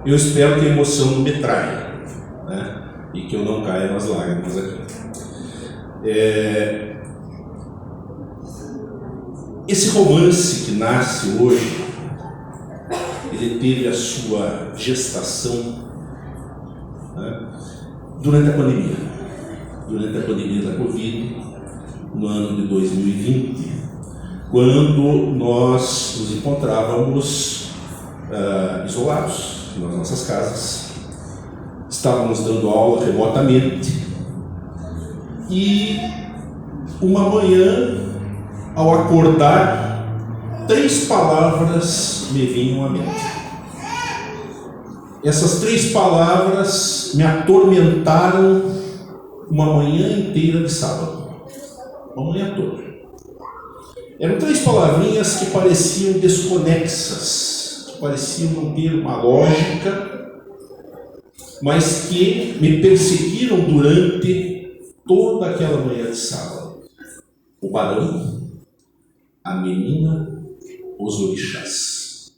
Eu espero que a emoção não me traia, né? E que eu não caia nas lágrimas aqui. Esse romance que nasce hoje, ele teve a sua gestação, né, durante a pandemia da Covid, no ano de 2020, quando nós nos encontrávamos isolados nas nossas casas, estávamos dando aula remotamente, e uma manhã, ao acordar, 3 palavras me vinham à mente. Essas 3 palavras me atormentaram uma manhã inteira de sábado. Uma manhã toda. Eram 3 palavrinhas que pareciam desconexas, que pareciam não ter uma lógica, mas que me perseguiram durante toda aquela manhã de sábado. O barão, a menina, os orixás.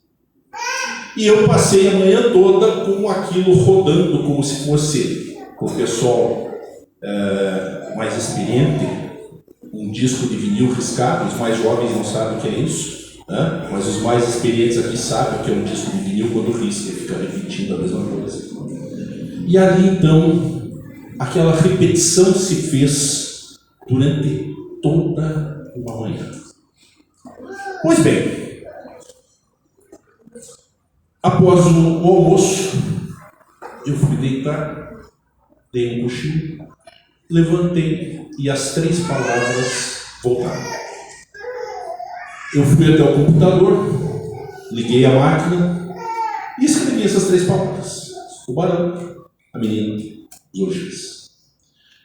E eu passei a manhã toda com aquilo rodando como se fosse, com o pessoal mais experiente, um disco de vinil riscado. Os mais jovens não sabem o que é isso, né? Mas os mais experientes aqui sabem o que é um disco de vinil quando risca, fica repetindo a mesma coisa. E ali então, aquela repetição se fez durante toda uma manhã. Pois bem, após o almoço, eu fui deitar, dei um cochilo, levantei e as 3 palavras voltaram. Eu fui até o computador, liguei a máquina e escrevi essas 3 palavras: o barão, a menina, os orixás.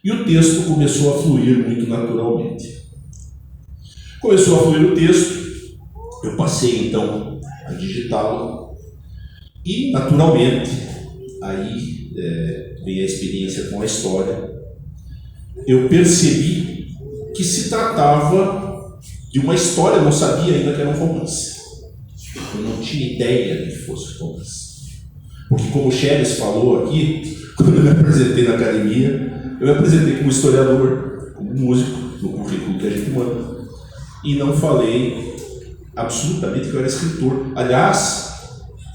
E o texto começou a fluir muito naturalmente. Começou a fluir o texto, eu passei então a digitá-lo e, naturalmente, aí veio a experiência com a história. Eu percebi que se tratava de uma história, eu não sabia ainda que era um romance. Eu não tinha ideia de que fosse romance. Porque, como o Cheres falou aqui, quando eu me apresentei na academia, eu me apresentei como historiador, como músico, no currículo que a gente manda, e não falei absolutamente que eu era escritor. Aliás,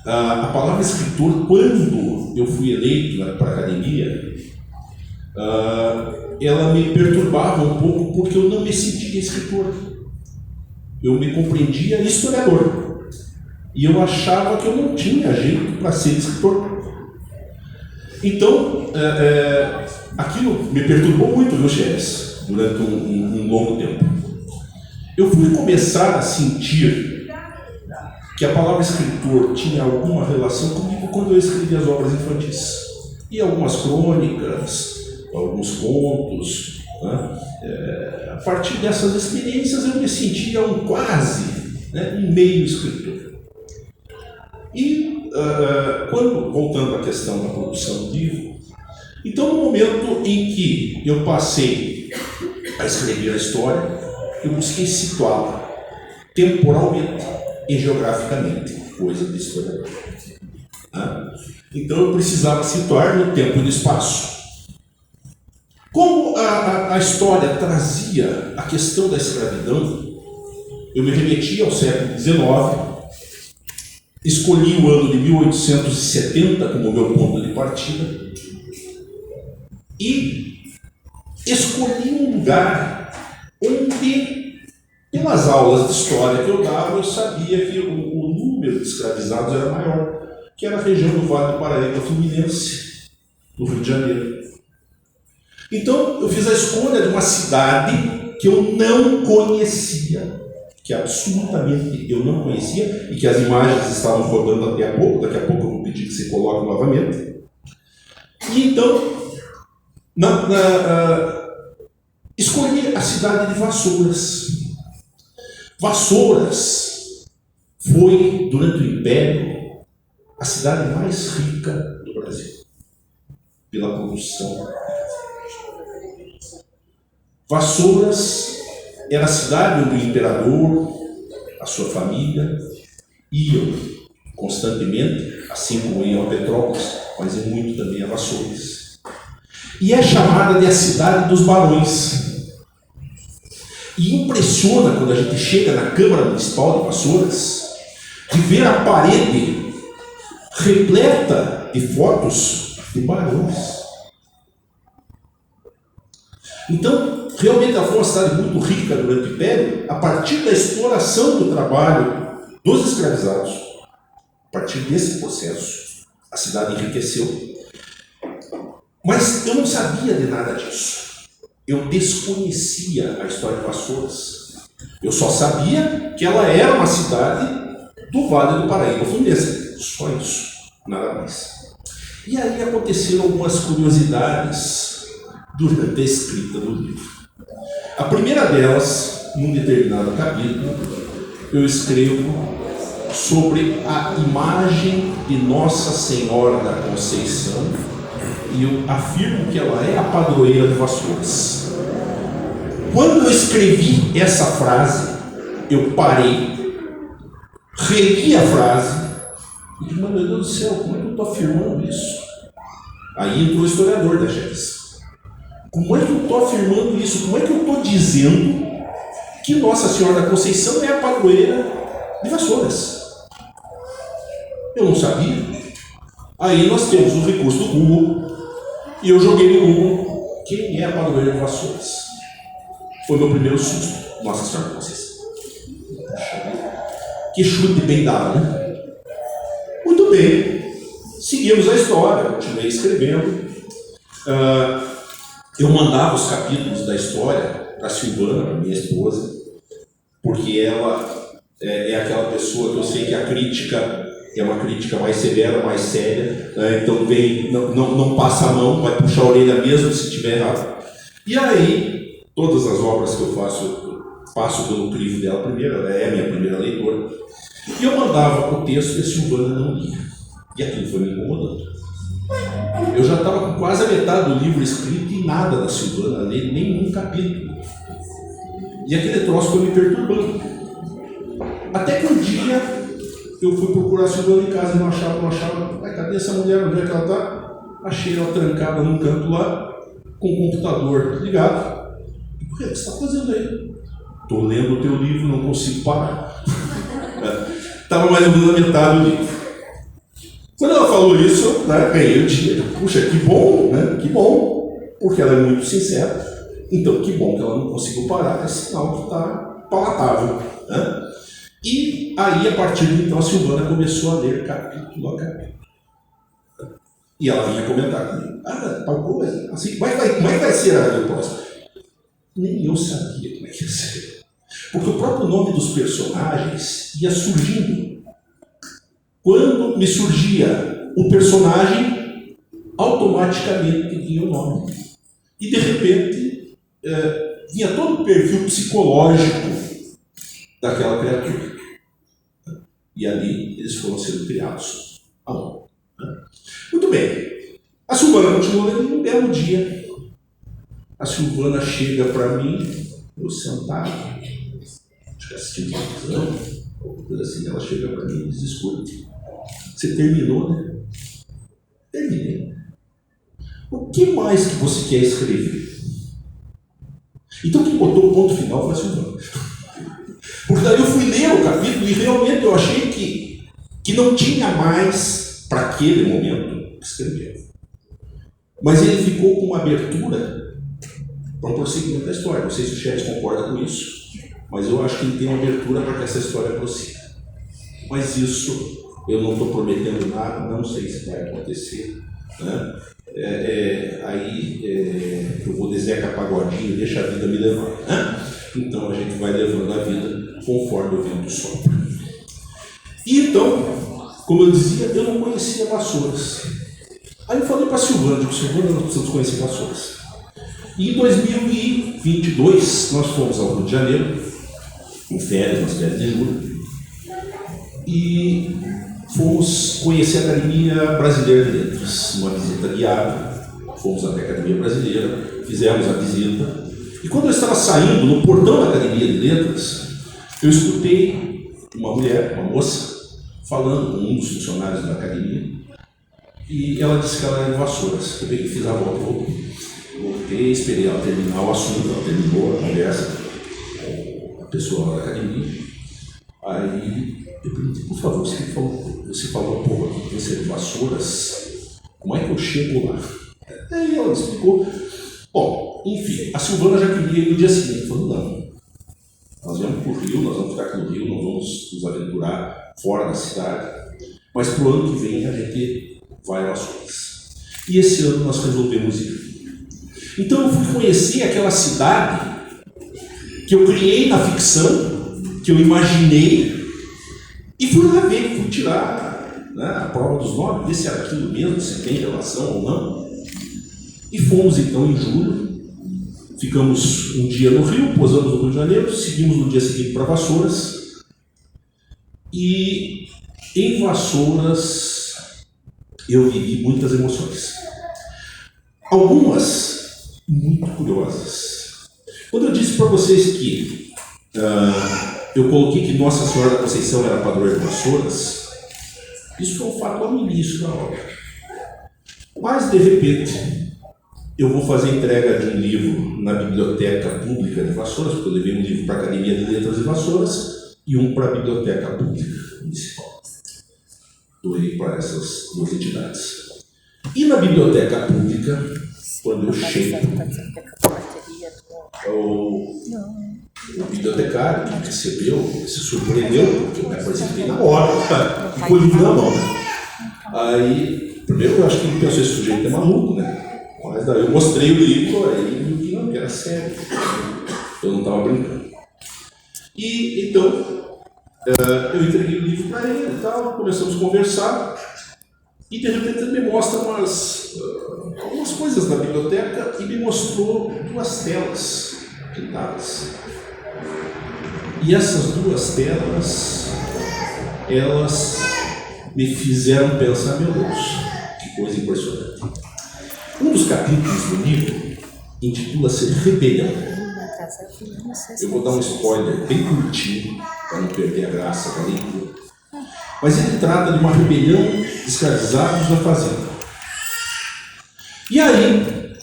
a palavra escritor, quando eu fui eleito para a academia, ela me perturbava um pouco, porque eu não me sentia escritor. Eu me compreendia historiador. E eu achava que eu não tinha jeito para ser escritor. Então, aquilo me perturbou muito, viu, Cheres, durante um longo tempo. Eu fui começar a sentir que a palavra escritor tinha alguma relação comigo quando eu escrevi as obras infantis. E algumas crônicas, alguns contos, né? A partir dessas experiências eu me sentia um meio escritor. E voltando à questão da produção do livro, então no momento em que eu passei a escrever a história, eu busquei situá-la temporalmente e geograficamente, coisa de historiador. Então eu precisava situar no tempo e no espaço. Como a história trazia a questão da escravidão, eu me remeti ao século XIX, escolhi o ano de 1870 como meu ponto de partida e escolhi um lugar onde, pelas aulas de história que eu dava, eu sabia que o número de escravizados era maior, que era a região do Vale do Paraíba Fluminense, no Rio de Janeiro. Então, eu fiz a escolha de uma cidade que eu não conhecia, que absolutamente eu não conhecia, e que as imagens estavam rodando até a pouco, daqui a pouco eu vou pedir que você coloque novamente. E então, escolhi a cidade de Vassouras. Vassouras foi, durante o Império, a cidade mais rica do Brasil, pela produção. Vassouras era a cidade onde o imperador, a sua família, iam constantemente, assim como iam a Petrópolis, mas iam muito também a Vassouras. E é chamada de a cidade dos barões. E impressiona quando a gente chega na Câmara Municipal de Vassouras, de ver a parede repleta de fotos de barões. Então, realmente ela foi uma cidade muito rica durante o Império, a partir da exploração do trabalho dos escravizados. A partir desse processo, a cidade enriqueceu. Mas eu não sabia de nada disso. Eu desconhecia a história de Vassouras. Eu só sabia que ela era uma cidade do Vale do Paraíba Fluminense. Só isso, nada mais. E aí aconteceram algumas curiosidades durante a escrita do livro. A primeira delas, num determinado capítulo, eu escrevo sobre a imagem de Nossa Senhora da Conceição e eu afirmo que ela é a padroeira de Vassouras. Quando eu escrevi essa frase, eu parei, reli a frase e disse, meu Deus do céu, como é que eu estou afirmando isso? Aí entrou o historiador da Jéssica. Como é que eu estou afirmando isso? Como é que eu estou dizendo que Nossa Senhora da Conceição é a padroeira de Vassouras? Eu não sabia. Aí nós temos o recurso do Google e eu joguei no Google quem é a padroeira de Vassouras. Foi meu primeiro susto. Nossa Senhora da Conceição. Que chute bem dado, né? Muito bem. Seguimos a história, continuei escrevendo. Eu mandava os capítulos da história para a Silvana, minha esposa, porque ela é aquela pessoa que eu sei que a crítica é uma crítica mais severa, mais séria, né? Então não passa a mão, vai puxar a orelha mesmo se tiver errado. E aí, todas as obras que eu passo pelo crivo dela primeiro, ela é a minha primeira leitora, e eu mandava o texto e a Silvana não lia. E aquilo foi me incomodando. Eu já estava com quase a metade do livro escrito e nada da Silvana ler nenhum capítulo. E aquele troço foi me perturbando. Até que um dia eu fui procurar a Silvana em casa e não achava. Ai, cadê essa mulher? Onde é que ela está? Achei ela trancada num canto lá, com o computador ligado. O que você está fazendo aí? Estou lendo o teu livro, não consigo parar. Estava mais ou menos na metade do livro. Quando ela falou isso, né, ganhei o dia. Puxa, que bom, né? Que bom, porque ela é muito sincera. Então, que bom que ela não conseguiu parar, é sinal que está palatável. Né? E aí, a partir de então, a Silvana começou a ler capítulo a capítulo. E ela vinha comentar comigo. Tal coisa. Assim, como é que vai ser a próxima? Nem eu sabia como é que ia ser. Porque o próprio nome dos personagens ia surgindo. Quando me surgia um personagem, automaticamente vinha o nome. E, de repente, vinha todo o perfil psicológico daquela criatura. E ali eles foram sendo criados à mão. Muito bem. A Silvana continuou lendo um belo dia. A Silvana chega para mim, eu sentado, acho que assistindo televisão, alguma coisa assim, ela chega para mim e diz, escute, você terminou, né? Terminei. O que mais que você quer escrever? Então quem botou o ponto final foi a Silvana. Porque daí eu fui ler o capítulo e realmente eu achei que não tinha mais, para aquele momento, escrever. Mas ele ficou com uma abertura para o prosseguimento da história. Não sei se o Chet concorda com isso, mas eu acho que ele tem uma abertura para que essa história prossiga. Mas isso eu não estou prometendo nada, não sei se vai acontecer. Né? Eu vou de Zeca Pagodinho, deixa a vida me levar. Né? Então a gente vai levando a vida conforme o vento sopra. E então, como eu dizia, eu não conhecia Vassouras. Aí eu falei para a Silvana, nós precisamos conhecer Vassouras. E em 2022, nós fomos ao Rio de Janeiro, nas férias de julho, e fomos conhecer a Academia Brasileira de Letras, uma visita guiada. Fomos até a Academia Brasileira, fizemos a visita. E quando eu estava saindo no portão da Academia de Letras, eu escutei uma mulher, uma moça, falando com um dos funcionários da academia, e ela disse que ela era de Vassouras. Eu peguei, fiz a volta, voltei, esperei ela terminar o assunto, ela terminou a conversa com a pessoa da academia. Aí eu perguntei, por favor, você falou um pouco aqui que você é de Vassouras, como é que eu chego lá? Aí ela explicou. Bom, enfim, a Silvana já queria ir no dia seguinte, falou, não, nós vamos para o Rio, nós vamos ficar aqui no Rio, não vamos nos aventurar fora da cidade, mas para o ano que vem a gente vai a Vassouras. E esse ano nós resolvemos ir. Então eu fui conhecer aquela cidade que eu criei na ficção, que eu imaginei, e fui lá ver, fui tirar, né, a prova dos 9, ver se era aquilo mesmo, se tem relação ou não. E fomos então em julho, ficamos um dia no Rio, posamos no Rio de Janeiro, seguimos no dia seguinte para Vassouras. E em Vassouras eu vivi muitas emoções. Algumas muito curiosas. Quando eu disse para vocês que eu coloquei que Nossa Senhora da Conceição era padroeira de Vassouras, isso foi um fato no início da obra. Mas, de repente, eu vou fazer entrega de um livro na Biblioteca Pública de Vassouras, porque eu levei um livro para a Academia de Letras de Vassouras e um para a Biblioteca Pública Municipal. Doei para essas duas entidades. E na Biblioteca Pública, quando eu chego, o bibliotecário que me recebeu se surpreendeu, porque eu me apresentei na hora, e com o livro na mão. Aí, primeiro eu acho que ele pensou, esse sujeito é maluco, né? Mas daí eu mostrei o livro, aí ele viu que não, que era sério. Eu não estava brincando. E então, eu entreguei o livro para ele e tal, começamos a conversar, e de repente ele me mostra algumas coisas da biblioteca e me mostrou duas telas pintadas. E essas duas telas, elas me fizeram pensar, meu Deus, que coisa impressionante. Um dos capítulos do livro intitula-se Rebelião. Eu vou dar um spoiler bem curtinho, para não perder a graça da leitura. Mas ele trata de uma rebelião de escravizados na fazenda. E aí,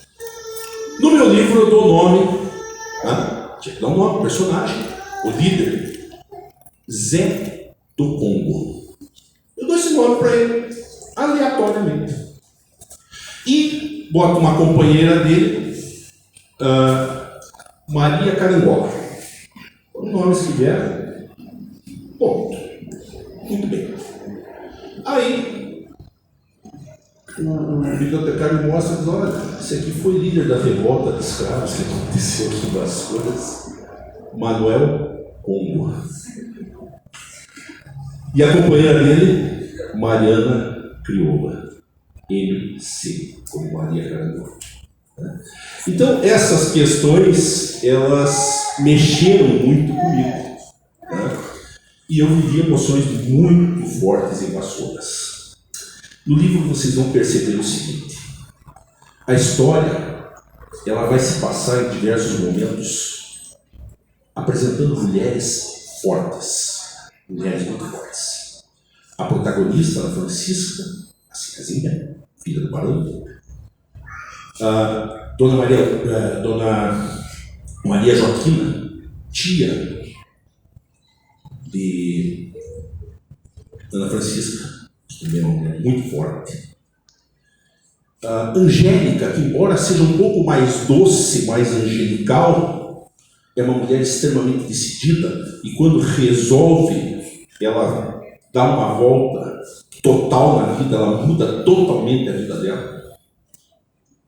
no meu livro eu dou o nome, tinha que dar um nome, personagem, o líder, Zé do Congo. Eu dou esse nome para ele, aleatoriamente. E boto uma companheira dele, Maria Carangola. O nome se vier, ponto. Muito bem. Aí, o bibliotecário mostra e diz, olha, esse aqui foi líder da revolta de escravos que aconteceu aqui em Vassouras, Manuel Congo. E a companheira dele, Mariana Crioula, MC, como Maria Carangola. Então, essas questões, elas mexeram muito comigo. E eu vivi emoções muito fortes em Vassouras. No livro vocês vão perceber o seguinte: a história, ela vai se passar em diversos momentos apresentando mulheres fortes, mulheres muito fortes. A protagonista, a Francisca, a Cicazinha, filha do barão, Dona Maria Joaquina, tia de Ana Francisca, que também é uma mulher muito forte. Angélica, que embora seja um pouco mais doce, mais angelical, é uma mulher extremamente decidida e quando resolve, ela dá uma volta total na vida, ela muda totalmente a vida dela.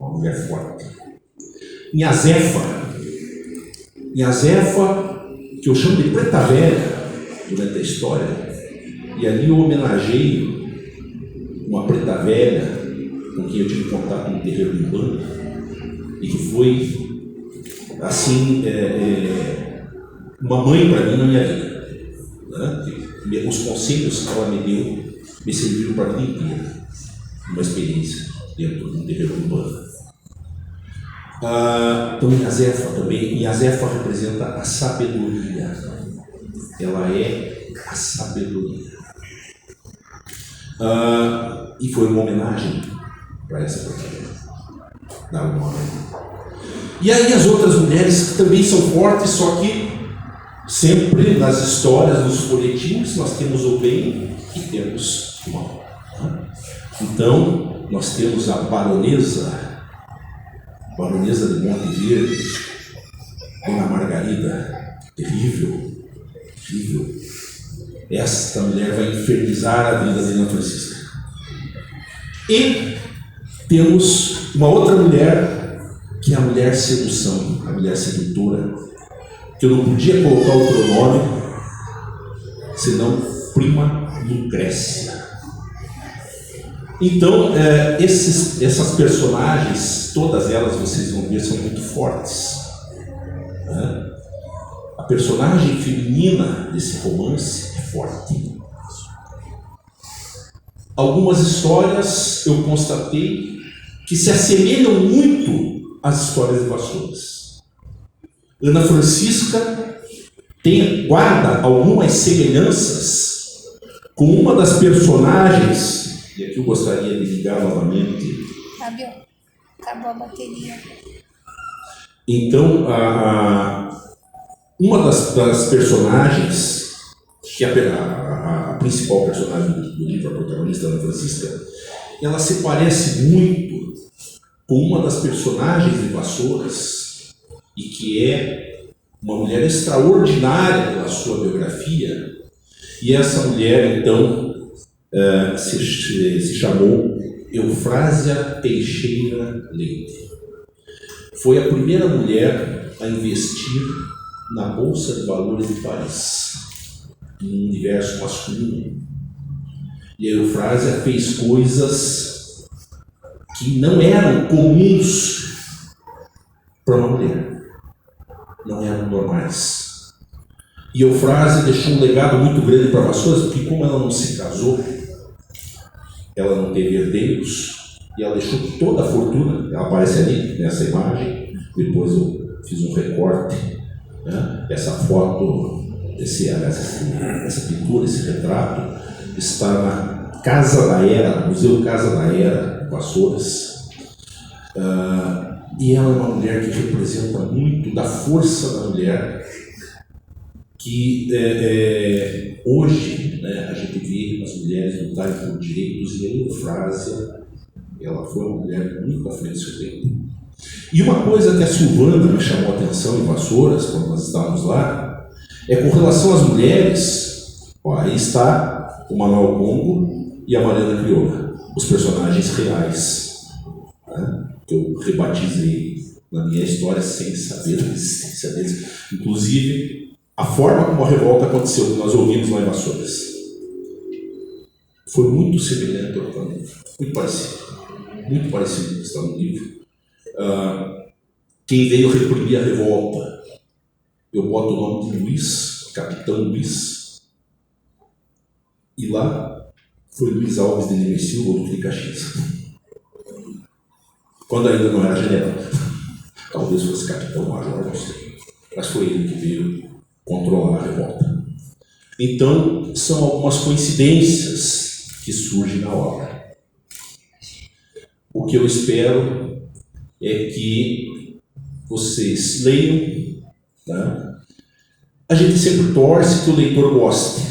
Uma mulher forte. Nhazefa, que eu chamo de Preta Velha durante a história, e ali eu homenageio uma Preta Velha com quem eu tive contato no terreiro de Umbanda e que foi assim uma mãe para mim na minha vida, né? Os conselhos que ela me deu me serviram para a vida inteira, uma experiência dentro do terreiro de Umbanda. Então Nhazefa também, Nhazefa representa a sabedoria, ela é a sabedoria. E foi uma homenagem para essa protagonista. Dá um nome. E aí as outras mulheres que também são fortes, só que sempre nas histórias, nos folhetins, nós temos o bem e temos o mal. Então, nós temos a baronesa de Monte Verde, Dona Margarida, terrível. Esta mulher vai infernizar a vida de Dona Francisca. E temos uma outra mulher, que é a mulher sedução, a mulher sedutora, que eu não podia colocar outro nome, senão Prima Lucrécia. Então, essas personagens, todas elas, vocês vão ver, são muito fortes. A personagem feminina desse romance é forte. Algumas histórias eu constatei que se assemelham muito às histórias de Vassouras. Ana Francisca guarda algumas semelhanças com uma das personagens, e aqui eu gostaria de ligar novamente. Acabou a bateria. Então, uma das personagens, que é a principal personagem do livro, a protagonista Ana Francisca, ela se parece muito com uma das personagens de Vassouras, e que é uma mulher extraordinária pela sua biografia. E essa mulher, então, se chamou Eufrásia Teixeira Leite. Foi a primeira mulher a investir na Bolsa de Valores de Paris, no universo masculino. E a Eufrásia fez coisas que não eram comuns para uma mulher, não eram normais. E Eufrásia deixou um legado muito grande para Vassouras, porque como ela não se casou, ela não teve herdeiros, e ela deixou toda a fortuna. Ela aparece ali nessa imagem, depois eu fiz um recorte, né? Essa foto, essa pintura, esse retrato está na Casa da Era, Museu Casa da Era, Vassouras. E ela é uma mulher que representa muito da força da mulher, que hoje, né, a gente vê as mulheres lutarem por direitos, e a Eufrásia, ela foi uma mulher muito à frente do seu tempo. E uma coisa que a Silvana me chamou a atenção em Vassouras, quando nós estávamos lá, é com relação às mulheres. Aí está o Manuel Congo e a Mariana Crioula, os personagens reais, né, que eu rebatizei na minha história sem saber da existência deles. Inclusive, a forma como a revolta aconteceu, que nós ouvimos lá em Vassouras, foi muito semelhante ao que está no livro, muito parecido com o que está no livro. Quem veio reprimir a revolta, eu boto o nome de Luiz, Capitão Luiz, e lá foi Luiz Alves de Lima e Silva, ou Duque de Caxias, quando ainda não era general. Talvez fosse capitão major, não sei, mas foi ele que veio controlar a revolta. Então, são algumas coincidências que surgem na obra. O que eu espero é que vocês leiam, né? A gente sempre torce que o leitor goste,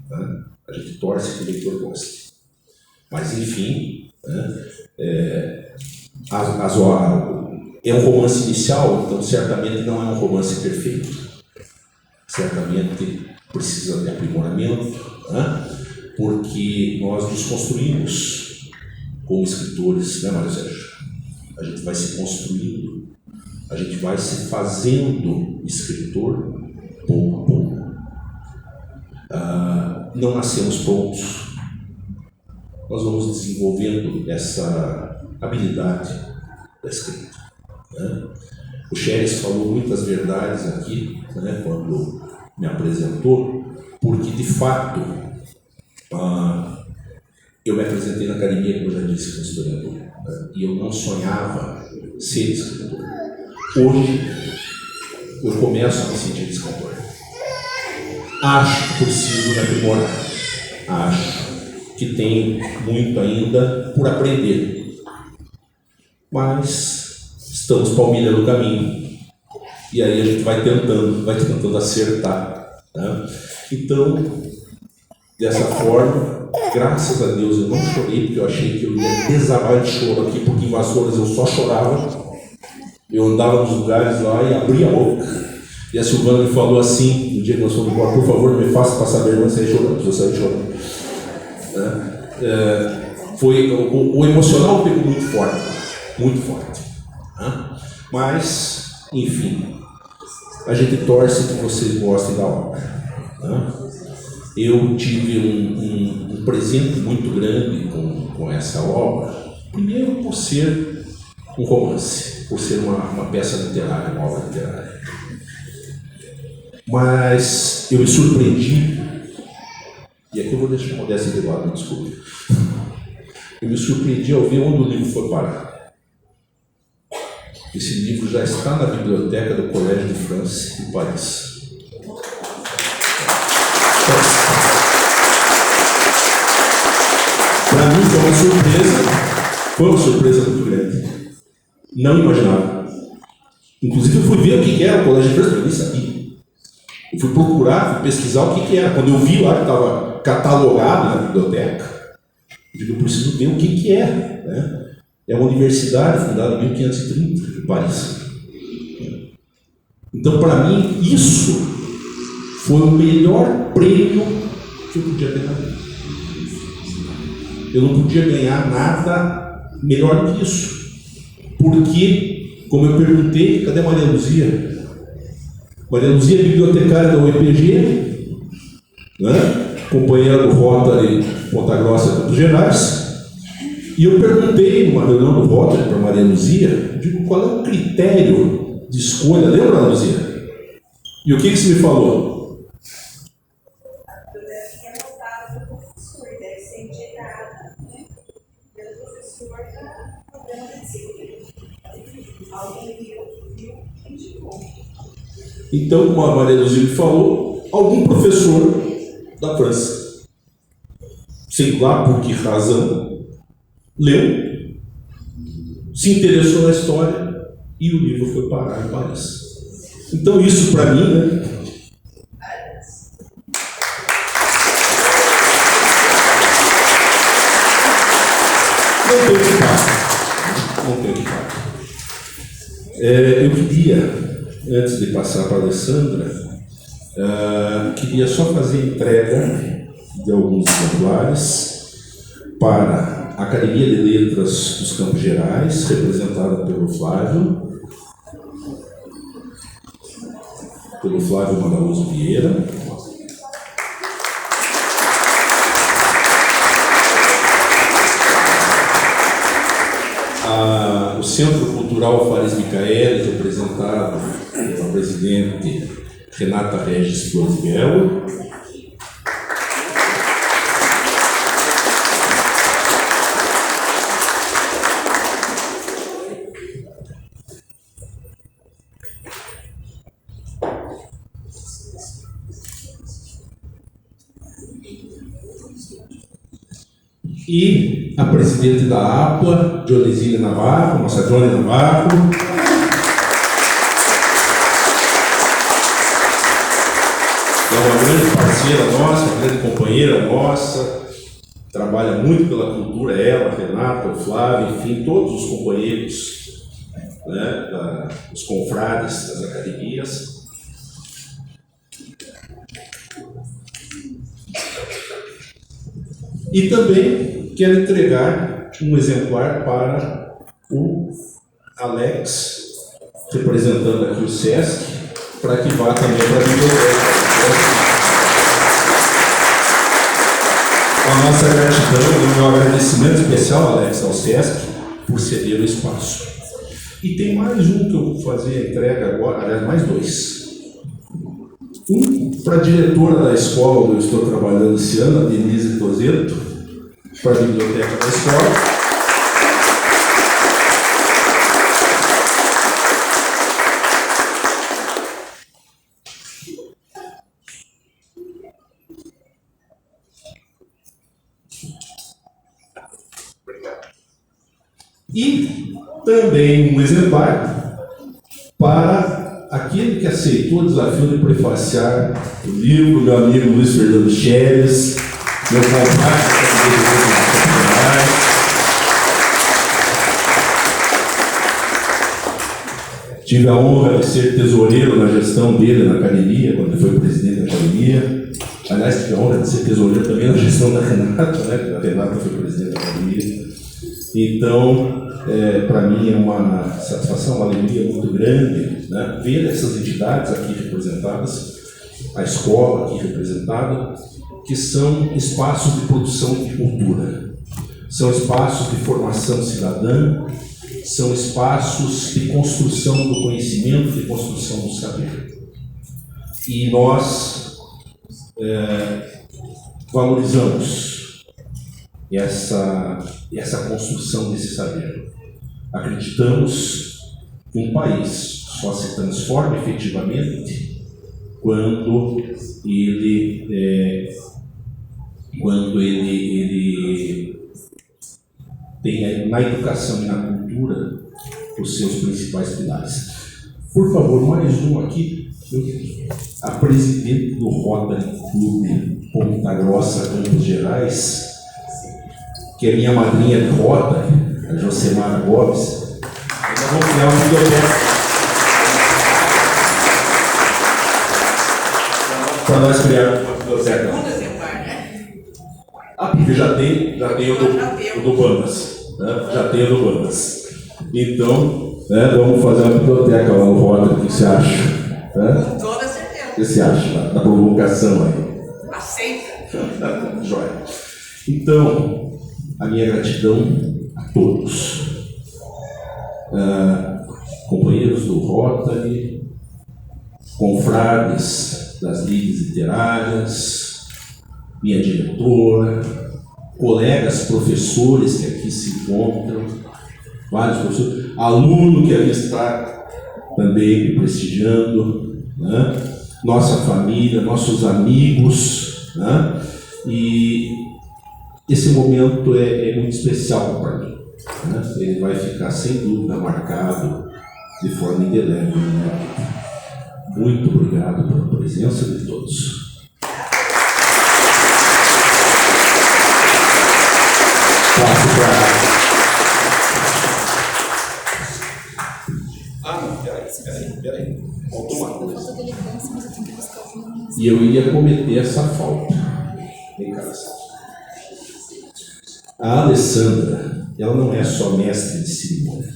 né? A gente torce que o leitor goste, mas enfim, né? É um romance inicial, então certamente não é um romance perfeito, certamente precisa de aprimoramento, né? Porque nós nos construímos como escritores, né, Mário Sérgio? A gente vai se construindo, a gente vai se fazendo escritor pouco a pouco. Não nascemos prontos, nós vamos desenvolvendo essa habilidade da escrita, né? O Xeres falou muitas verdades aqui, né, quando me apresentou, porque de fato eu me apresentei na academia, como eu já disse, como historiador, né, e eu não sonhava ser escritor. Hoje eu começo a me sentir escritor. Acho que preciso me aprimorar, acho que tem muito ainda por aprender. Mas estamos palmilhando o caminho. E aí a gente vai tentando acertar. Tá? Então, dessa forma, graças a Deus eu não chorei, porque eu achei que eu ia desabar de choro aqui, porque em Vassouras eu só chorava. Eu andava nos lugares lá e abria a boca. E a Silvana me falou assim, no dia que nós fomos embora: por favor, não me faça passar vergonha sair chorando, porque eu saí chorando. O emocional pegou muito forte. Muito forte. Mas, enfim, a gente torce que vocês gostem da obra. Eu tive um presente muito grande com essa obra. Primeiro, por ser um romance, por ser uma peça literária, uma obra literária. Mas eu me surpreendi, e aqui eu vou deixar a modéstia de lado, me desculpe. Eu me surpreendi ao ver onde o livro foi parar. Esse livro já está na biblioteca do Collège de France, em Paris. Para mim foi uma surpresa muito grande. Não imaginava. Inclusive eu fui ver o que era o Collège de France, eu nem sabia. Eu fui procurar, fui pesquisar o que era. Quando eu vi lá que estava catalogado na biblioteca, eu digo: eu preciso ver o que é. Né? É uma universidade fundada em 1530, em Paris. Então, para mim, isso foi o melhor prêmio que eu podia ter na vida. Eu não podia ganhar nada melhor que isso. Porque, como eu perguntei, cadê Maria Luzia? Maria Luzia é bibliotecária da UEPG, né? Companheira do Rotary Ponta Grossa e Campos Gerais. E eu perguntei numa reunião do Rotary para Maria Luzia, digo: qual é o critério de escolha? Lembra, Maria Luzia? E o que você me falou? Então, como a Maria Luzia me falou, algum professor da França, sei lá por que razão, leu, se interessou na história e o livro foi parar em Paris. Então, isso para mim, né? Não tem o que falar. Não tem o que falar. Eu queria, antes de passar para a Alessandra, queria só fazer entrega de alguns exemplares para a Academia de Letras dos Campos Gerais, representada pelo Flávio Madaloso Vieira. O Centro Cultural Fares Micaelis, representado pela presidente Renata Regis Flores Belo. E a presidente da APA, Dionisília Navarro, nossa Johnny Navarro. É uma grande parceira nossa, uma grande companheira nossa, trabalha muito pela cultura, ela, a Renata, o Flávio, enfim, todos os companheiros, né, os confrades das academias. E também quero entregar um exemplar para o Alex, representando aqui o SESC, para que vá também para a biblioteca. A nossa gratidão e um agradecimento especial, Alex, ao SESC, por ceder o espaço. E tem mais um que eu vou fazer a entrega agora, aliás, mais dois. Um para a diretora da escola onde eu estou trabalhando esse ano, a Denise Tozeto, para a biblioteca da escola. E também um exemplar para aquele que aceitou o desafio de prefaciar o livro, meu amigo Luiz Fernando Scheres, meu compadre. Tive a honra de ser tesoureiro na gestão dele na academia, quando ele foi presidente da academia. Aliás, tive a honra de ser tesoureiro também na gestão da Renata, né? A Renata foi presidente da academia. Então, para mim é uma satisfação, uma alegria muito grande, né, ver essas entidades aqui representadas, a escola aqui representada, que são espaços de produção de cultura, são espaços de formação cidadã, são espaços de construção do conhecimento, de construção do saber. E nós valorizamos essa construção desse saber. Acreditamos que um país só se transforma efetivamente quando ele tem na educação e na cultura os seus principais pilares. Por favor, mais um aqui. A presidente do Rotary Clube Ponta Grossa, Campos Gerais, que é minha madrinha de Rotary, a Josemara Gomes. Nós vamos criar uma biblioteca para nós criar uma biblioteca. Porque já tem o do Bandas. Né? Já tem o do Bandas. Então, vamos fazer uma biblioteca lá no Rotary. O que você acha? Com toda certeza. O que você acha da provocação aí? Aceita. Joia. Então, a minha gratidão a todos. Companheiros do Rotary, confrades das ligas literárias, minha diretora, colegas professores que aqui se encontram, vários professores, aluno que ali está também me prestigiando, né? Nossa família, nossos amigos, né? E esse momento é muito especial para mim, né? Ele vai ficar sem dúvida marcado de forma indelével, né? Muito obrigado pela presença de todos. Passo para... não, peraí. Faltou uma coisa. E eu ia cometer essa falta. Vem cá, a Alessandra, ela não é só mestre de cerimônia.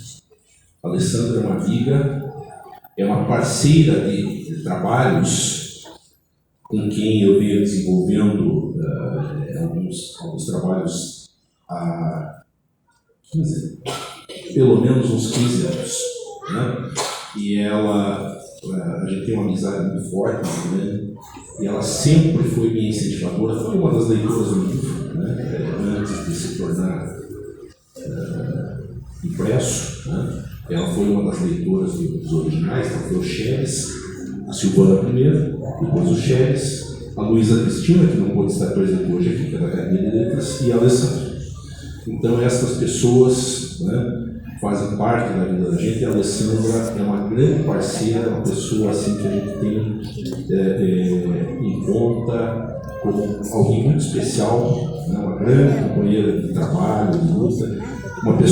A Alessandra é uma amiga, é uma parceira de trabalhos com quem eu venho desenvolvendo alguns trabalhos há pelo menos uns 15 anos. Né? E ela, a gente tem uma amizade muito forte, né? E ela sempre foi minha incentivadora, foi uma das leitoras do livro, né? Antes de se tornar impresso, né? Ela foi uma das leitoras dos originais, então foi o Scheres, a Silvana primeiro, depois o Scheres, a Luísa Cristina, que não pôde estar presente hoje aqui, que é da Academia de Letras, e a Alessandra. Então essas pessoas, né, fazem parte da vida da gente, e a Alessandra é uma grande parceira, uma pessoa assim que a gente tem em conta como alguém muito especial, né, uma grande companheira de trabalho, de luta, uma pessoa